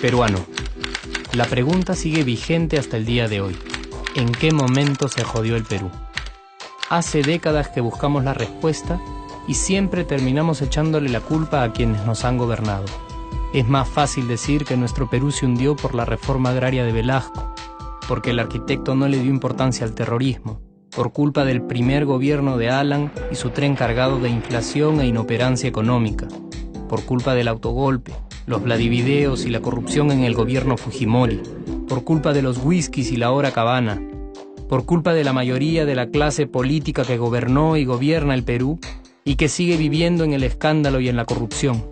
Peruano. La pregunta sigue vigente hasta el día de hoy. ¿En qué momento se jodió el Perú? Hace décadas que buscamos la respuesta y siempre terminamos echándole la culpa a quienes nos han gobernado. Es más fácil decir que nuestro Perú se hundió por la reforma agraria de Velasco, porque el arquitecto no le dio importancia al terrorismo, por culpa del primer gobierno de Alan y su tren cargado de inflación e inoperancia económica, por culpa del autogolpe, los Vladivideos y la corrupción en el gobierno Fujimori, por culpa de los whiskies y la hora cabana, por culpa de la mayoría de la clase política que gobernó y gobierna el Perú y que sigue viviendo en el escándalo y en la corrupción.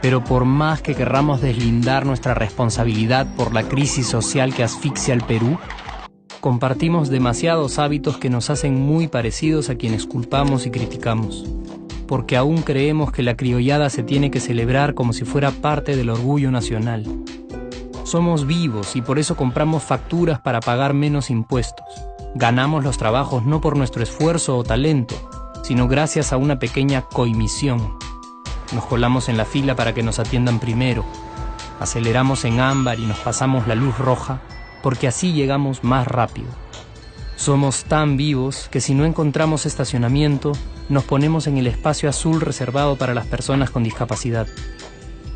Pero por más que querramos deslindar nuestra responsabilidad por la crisis social que asfixia al Perú, compartimos demasiados hábitos que nos hacen muy parecidos a quienes culpamos y criticamos, porque aún creemos que la criollada se tiene que celebrar como si fuera parte del orgullo nacional. Somos vivos y por eso compramos facturas para pagar menos impuestos. Ganamos los trabajos no por nuestro esfuerzo o talento, sino gracias a una pequeña coimisión. Nos colamos en la fila para que nos atiendan primero. Aceleramos en ámbar y nos pasamos la luz roja, porque así llegamos más rápido. Somos tan vivos que si no encontramos estacionamiento, nos ponemos en el espacio azul reservado para las personas con discapacidad.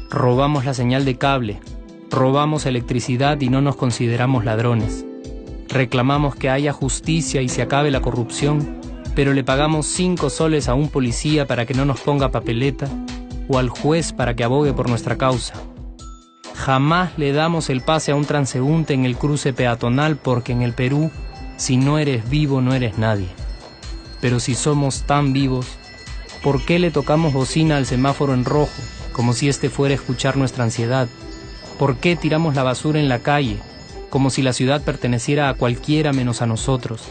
Robamos la señal de cable, robamos electricidad y no nos consideramos ladrones. Reclamamos que haya justicia y se acabe la corrupción, pero le pagamos 5 soles a un policía para que no nos ponga papeleta o al juez para que abogue por nuestra causa. Jamás le damos el pase a un transeúnte en el cruce peatonal porque en el Perú, si no eres vivo, no eres nadie. Pero si somos tan vivos, ¿por qué le tocamos bocina al semáforo en rojo, como si este fuera a escuchar nuestra ansiedad? ¿Por qué tiramos la basura en la calle, como si la ciudad perteneciera a cualquiera menos a nosotros?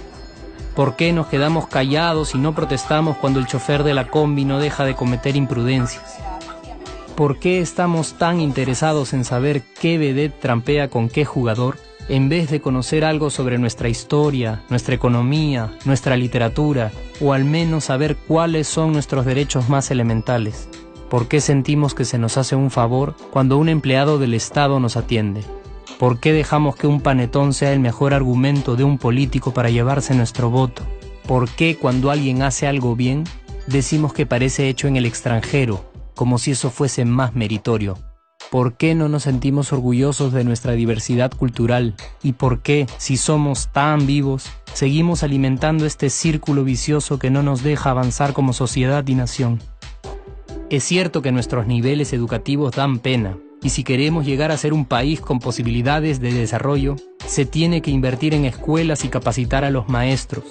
¿Por qué nos quedamos callados y no protestamos cuando el chofer de la combi no deja de cometer imprudencias? ¿Por qué estamos tan interesados en saber qué vedette trampea con qué jugador, en vez de conocer algo sobre nuestra historia, nuestra economía, nuestra literatura, o al menos saber cuáles son nuestros derechos más elementales? ¿Por qué sentimos que se nos hace un favor cuando un empleado del Estado nos atiende? ¿Por qué dejamos que un panetón sea el mejor argumento de un político para llevarse nuestro voto? ¿Por qué cuando alguien hace algo bien, decimos que parece hecho en el extranjero, como si eso fuese más meritorio? ¿Por qué no nos sentimos orgullosos de nuestra diversidad cultural? ¿Y por qué, si somos tan vivos, seguimos alimentando este círculo vicioso que no nos deja avanzar como sociedad y nación? Es cierto que nuestros niveles educativos dan pena, y si queremos llegar a ser un país con posibilidades de desarrollo, se tiene que invertir en escuelas y capacitar a los maestros.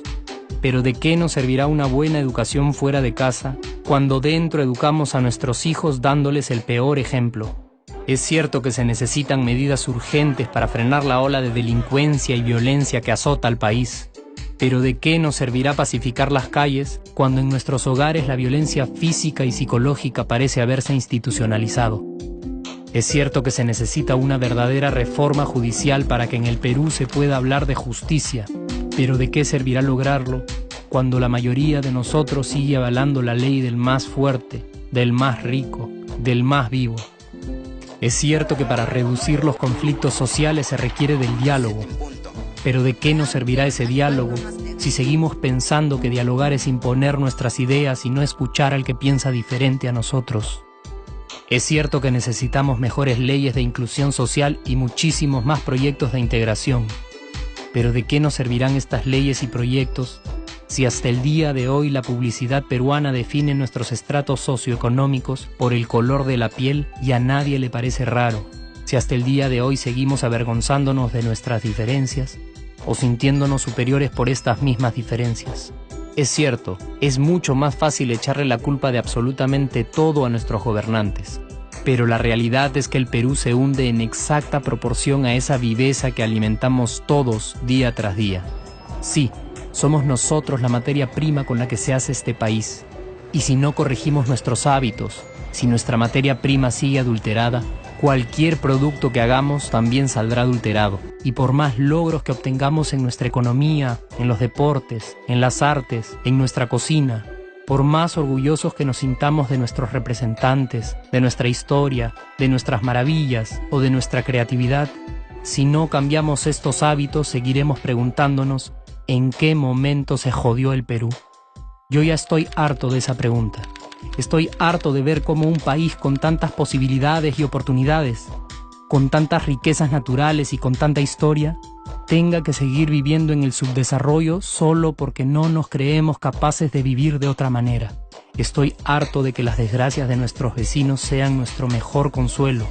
Pero ¿de qué nos servirá una buena educación fuera de casa cuando dentro educamos a nuestros hijos dándoles el peor ejemplo? Es cierto que se necesitan medidas urgentes para frenar la ola de delincuencia y violencia que azota al país. Pero ¿de qué nos servirá pacificar las calles cuando en nuestros hogares la violencia física y psicológica parece haberse institucionalizado? Es cierto que se necesita una verdadera reforma judicial para que en el Perú se pueda hablar de justicia, pero ¿de qué servirá lograrlo cuando la mayoría de nosotros sigue avalando la ley del más fuerte, del más rico, del más vivo? Es cierto que para reducir los conflictos sociales se requiere del diálogo, pero ¿de qué nos servirá ese diálogo si seguimos pensando que dialogar es imponer nuestras ideas y no escuchar al que piensa diferente a nosotros? Es cierto que necesitamos mejores leyes de inclusión social y muchísimos más proyectos de integración. Pero ¿de qué nos servirán estas leyes y proyectos si hasta el día de hoy la publicidad peruana define nuestros estratos socioeconómicos por el color de la piel y a nadie le parece raro? Si hasta el día de hoy seguimos avergonzándonos de nuestras diferencias o sintiéndonos superiores por estas mismas diferencias. Es cierto, es mucho más fácil echarle la culpa de absolutamente todo a nuestros gobernantes, pero la realidad es que el Perú se hunde en exacta proporción a esa viveza que alimentamos todos día tras día. Sí, somos nosotros la materia prima con la que se hace este país, y si no corregimos nuestros hábitos, si nuestra materia prima sigue adulterada, cualquier producto que hagamos también saldrá adulterado. Y por más logros que obtengamos en nuestra economía, en los deportes, en las artes, en nuestra cocina, por más orgullosos que nos sintamos de nuestros representantes, de nuestra historia, de nuestras maravillas o de nuestra creatividad, si no cambiamos estos hábitos, seguiremos preguntándonos ¿en qué momento se jodió el Perú? Yo ya estoy harto de esa pregunta. Estoy harto de ver cómo un país con tantas posibilidades y oportunidades, con tantas riquezas naturales y con tanta historia, tenga que seguir viviendo en el subdesarrollo solo porque no nos creemos capaces de vivir de otra manera. Estoy harto de que las desgracias de nuestros vecinos sean nuestro mejor consuelo.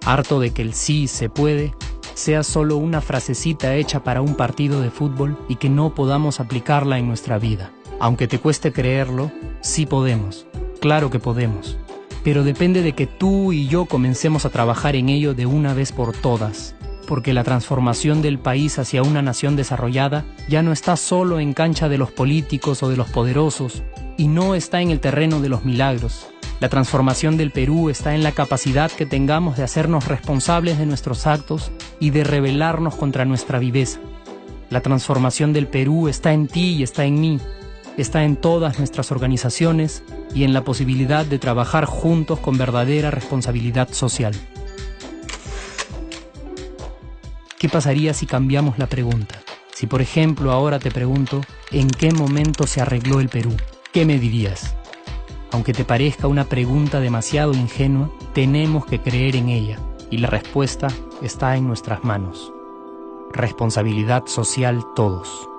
Harto de que el sí se puede sea solo una frasecita hecha para un partido de fútbol y que no podamos aplicarla en nuestra vida. Aunque te cueste creerlo, sí podemos. Claro que podemos. Pero depende de que tú y yo comencemos a trabajar en ello de una vez por todas. Porque la transformación del país hacia una nación desarrollada ya no está solo en cancha de los políticos o de los poderosos, y no está en el terreno de los milagros. La transformación del Perú está en la capacidad que tengamos de hacernos responsables de nuestros actos y de rebelarnos contra nuestra viveza. La transformación del Perú está en ti y está en mí. Está en todas nuestras organizaciones y en la posibilidad de trabajar juntos con verdadera responsabilidad social. ¿Qué pasaría si cambiamos la pregunta? Si, por ejemplo, ahora te pregunto, ¿en qué momento se arregló el Perú? ¿Qué me dirías? Aunque te parezca una pregunta demasiado ingenua, tenemos que creer en ella, y la respuesta está en nuestras manos. Responsabilidad social todos.